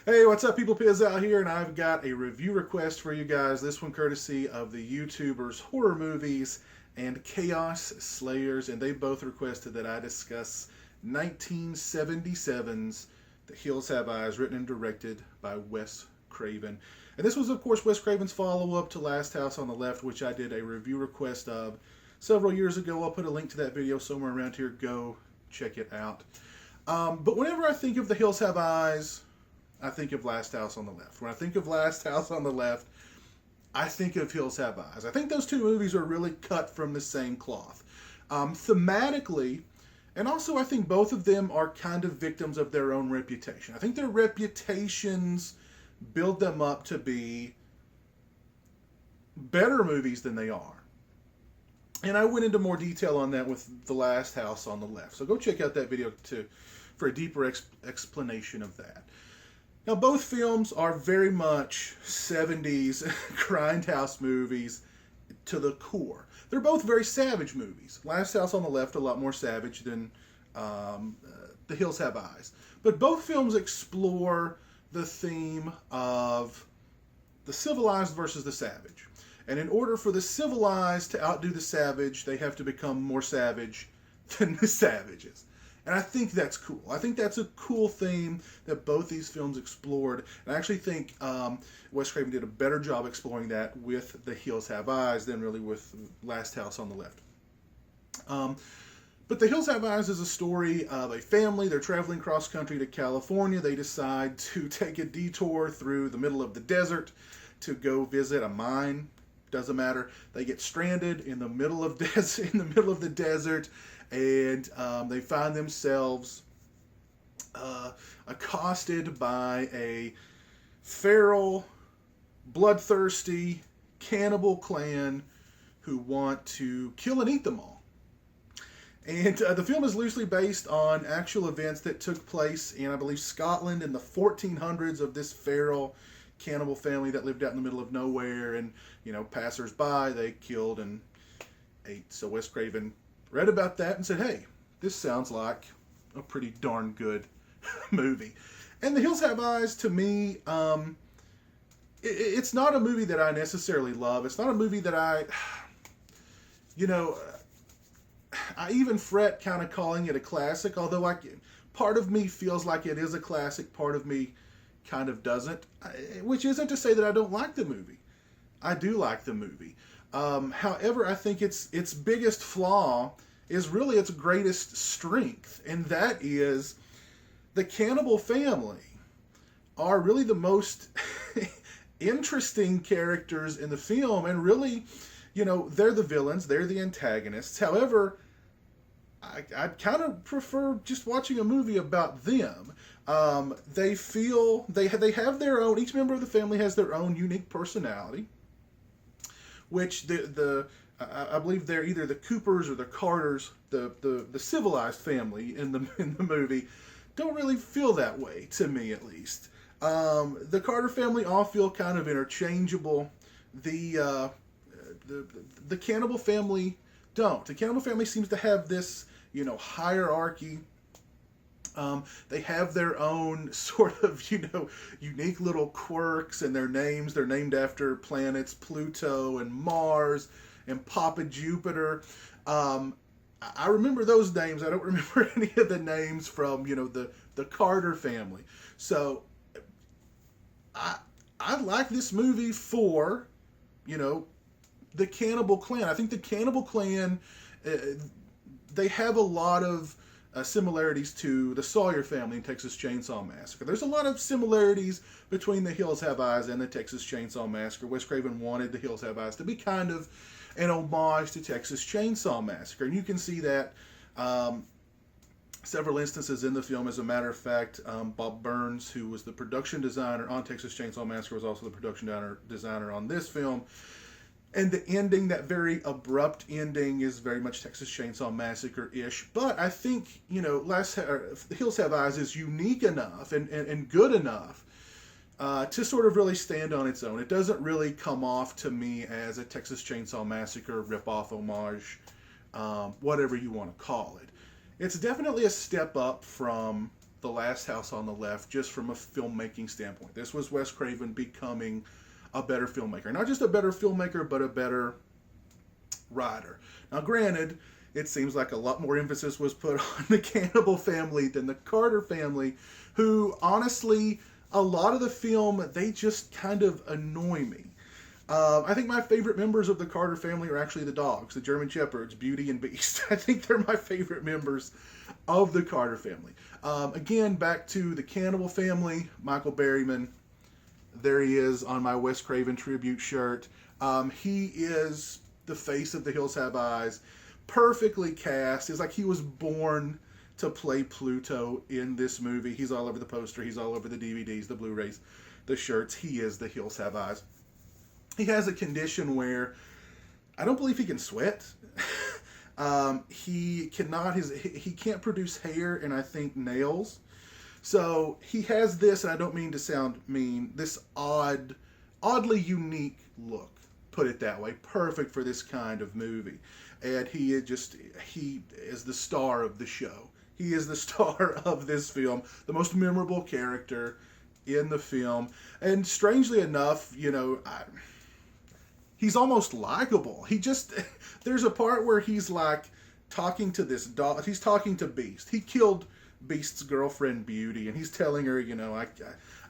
Hey, what's up, people? Piz out here, and I've got a review request for you guys. This one courtesy of the YouTubers Horror Movies and Chaos Slayers, and they both requested that I discuss 1977's The Hills Have Eyes, written and directed by Wes Craven. And this was, of course, Wes Craven's follow-up to Last House on the Left, which I did a review request of several years ago. I'll put a link to that video somewhere around here. Go check it out. But whenever I think of The Hills Have Eyes, I think of Last House on the Left. When I think of Last House on the Left, I think of Hills Have Eyes. I think those two movies are really cut from the same cloth. Thematically, and also I think both of them are kind of victims of their own reputation. I think their reputations build them up to be better movies than they are. And I went into more detail on that with The Last House on the Left. So go check out that video for a deeper explanation of that. Now, both films are very much 70s grindhouse movies to the core. They're both very savage movies. Last House on the Left, a lot more savage than The Hills Have Eyes. But both films explore the theme of the civilized versus the savage. And in order for the civilized to outdo the savage, they have to become more savage than the savages. And I think that's cool. I think that's a cool theme that both these films explored. And I actually think Wes Craven did a better job exploring that with The Hills Have Eyes than really with Last House on the Left. But The Hills Have Eyes is a story of a family. They're traveling cross country to California. They decide to take a detour through the middle of the desert to go visit a mine. Doesn't matter. They get stranded in the middle of the desert. And they find themselves accosted by a feral, bloodthirsty cannibal clan who want to kill and eat them all. And the film is loosely based on actual events that took place in, I believe, Scotland in the 1400s of this feral cannibal family that lived out in the middle of nowhere. And, passers-by they killed and ate. So Wes Craven read about that and said, hey, this sounds like a pretty darn good movie. And The Hills Have Eyes, to me, it's not a movie that I necessarily love. It's not a movie that I even fret kind of calling it a classic, although part of me feels like it is a classic, part of me kind of doesn't, which isn't to say that I don't like the movie. I do like the movie. However, I think its biggest flaw is really its greatest strength, and that is the cannibal family are really the most interesting characters in the film, and really, they're the villains, they're the antagonists. However, I'd kind of prefer just watching a movie about them. They have their own, each member of the family has their own unique personality, which I believe they're either the Coopers or the Carters, the civilized family in the movie, don't really feel that way, to me at least. The Carter family all feel kind of interchangeable. The cannibal family don't. The cannibal family seems to have this, hierarchy. They have their own sort of, unique little quirks, and their names. They're named after planets Pluto and Mars and Papa Jupiter. I remember those names. I don't remember any of the names from, the Carter family. So I like this movie for, the Cannibal Clan. I think the Cannibal Clan, they have a lot of similarities to the Sawyer family in Texas Chainsaw Massacre. There's a lot of similarities between The Hills Have Eyes and the Texas Chainsaw Massacre. Wes Craven wanted The Hills Have Eyes to be kind of an homage to Texas Chainsaw Massacre. And you can see that several instances in the film. As a matter of fact, Bob Burns, who was the production designer on Texas Chainsaw Massacre, was also the production designer on this film. And the ending, that very abrupt ending, is very much Texas Chainsaw Massacre-ish. But I think, The Hills Have Eyes is unique enough and good enough to sort of really stand on its own. It doesn't really come off to me as a Texas Chainsaw Massacre ripoff, homage, whatever you want to call it. It's definitely a step up from The Last House on the Left just from a filmmaking standpoint. This was Wes Craven becoming a better filmmaker. Not just a better filmmaker, but a better writer. Now, granted, it seems like a lot more emphasis was put on the Cannibal family than the Carter family, who, honestly, a lot of the film, they just kind of annoy me. I think my favorite members of the Carter family are actually the dogs, the German Shepherds, Beauty and Beast. I think they're my favorite members of the Carter family. Again, back to the Cannibal family, Michael Berryman. There he is on my Wes Craven tribute shirt. He is the face of The Hills Have Eyes, perfectly cast. It's like he was born to play Pluto in this movie. He's all over the poster. He's all over the DVDs, the Blu-rays, the shirts. He is The Hills Have Eyes. He has a condition where I don't believe he can sweat. He can't produce hair and I think nails. So he has this, and I don't mean to sound mean, this oddly unique look. Put it that way. Perfect for this kind of movie. And he is the star of the show. He is the star of this film. The most memorable character in the film. And strangely enough, he's almost likable. There's a part where he's like talking to this dog. He's talking to Beast. He killed Beast's girlfriend Beauty, and he's telling her,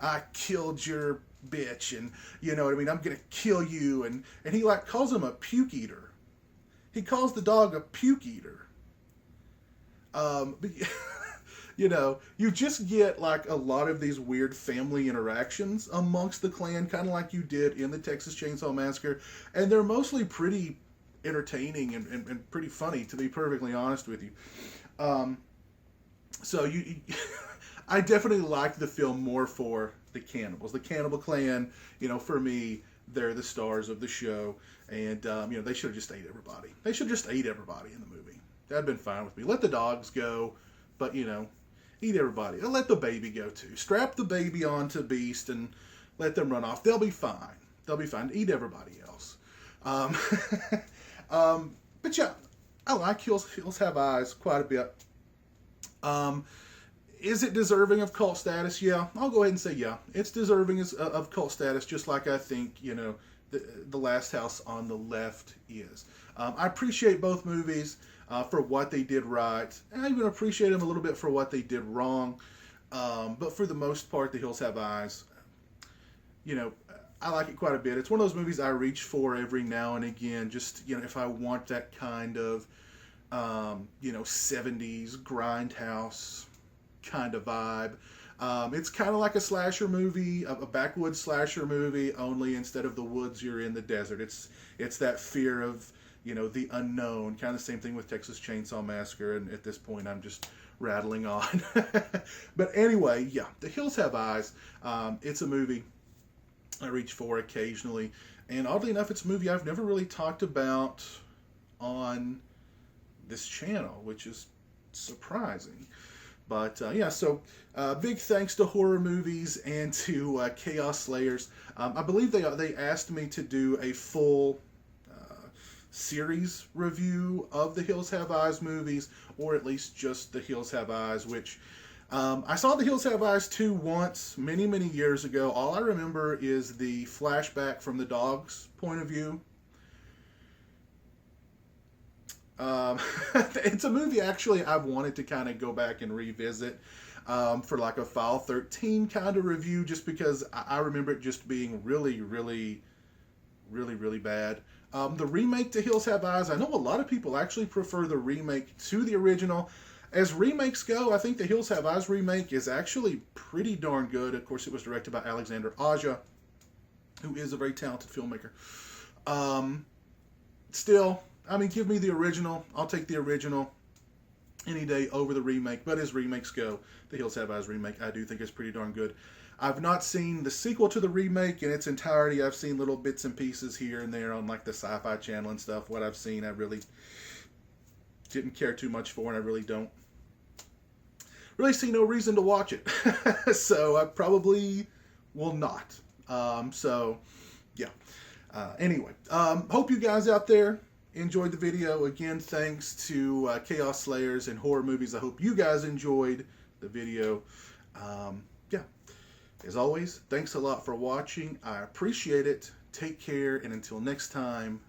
I killed your bitch, and you know what I mean, I'm gonna kill you, and he like calls him a puke eater. He calls the dog a puke eater. You just get like a lot of these weird family interactions amongst the clan, kind of like you did in the Texas Chainsaw Massacre, and they're mostly pretty entertaining and pretty funny, to be perfectly honest with you. So I definitely like the film more for the cannibals. The Cannibal Clan, for me, they're the stars of the show, and they should have just ate everybody. They should have just ate everybody in the movie. That'd been fine with me. Let the dogs go, but eat everybody. And let the baby go too. Strap the baby onto Beast and let them run off. They'll be fine. They'll be fine. Eat everybody else. But yeah, I like Hills Have Eyes quite a bit. Is it deserving of cult status? Yeah, I'll go ahead and say yeah. It's deserving of cult status, just like I think, the Last House on the Left is. I appreciate both movies for what they did right. And I even appreciate them a little bit for what they did wrong. But for the most part, The Hills Have Eyes, I like it quite a bit. It's one of those movies I reach for every now and again, just, if I want that kind of, 70s grindhouse kind of vibe. It's kind of like a slasher movie, a backwoods slasher movie, only instead of the woods, you're in the desert. It's that fear of, the unknown. Kind of the same thing with Texas Chainsaw Massacre, and at this point I'm just rattling on. But anyway, yeah, The Hills Have Eyes. It's a movie I reach for occasionally, and oddly enough, it's a movie I've never really talked about on this channel, which is surprising. But so big thanks to Horror Movies and to Chaos Slayers. I believe they asked me to do a full series review of the Hills Have Eyes movies, or at least just the Hills Have Eyes, which I saw the Hills Have Eyes 2 once, many, many years ago. All I remember is the flashback from the dog's point of view. It's a movie actually I've wanted to kind of go back and revisit for like a File 13 kind of review, just because I remember it just being really, really, really, really bad. The remake to Hills Have Eyes, I know a lot of people actually prefer the remake to the original. As remakes go, I think the Hills Have Eyes remake is actually pretty darn good. Of course, it was directed by Alexander Aja, who is a very talented filmmaker. Still, give me the original. I'll take the original any day over the remake. But as remakes go, the Hills Have Eyes remake, I do think is pretty darn good. I've not seen the sequel to the remake in its entirety. I've seen little bits and pieces here and there on like the Sci-Fi Channel and stuff. What I've seen, I really didn't care too much for, and I really see no reason to watch it. So I probably will not. Anyway, hope you guys out there enjoyed the video. Again, thanks to Chaos Slayers and Horror Movies. I hope you guys enjoyed the video. Yeah, as always, thanks a lot for watching. I appreciate it. Take care, and until next time,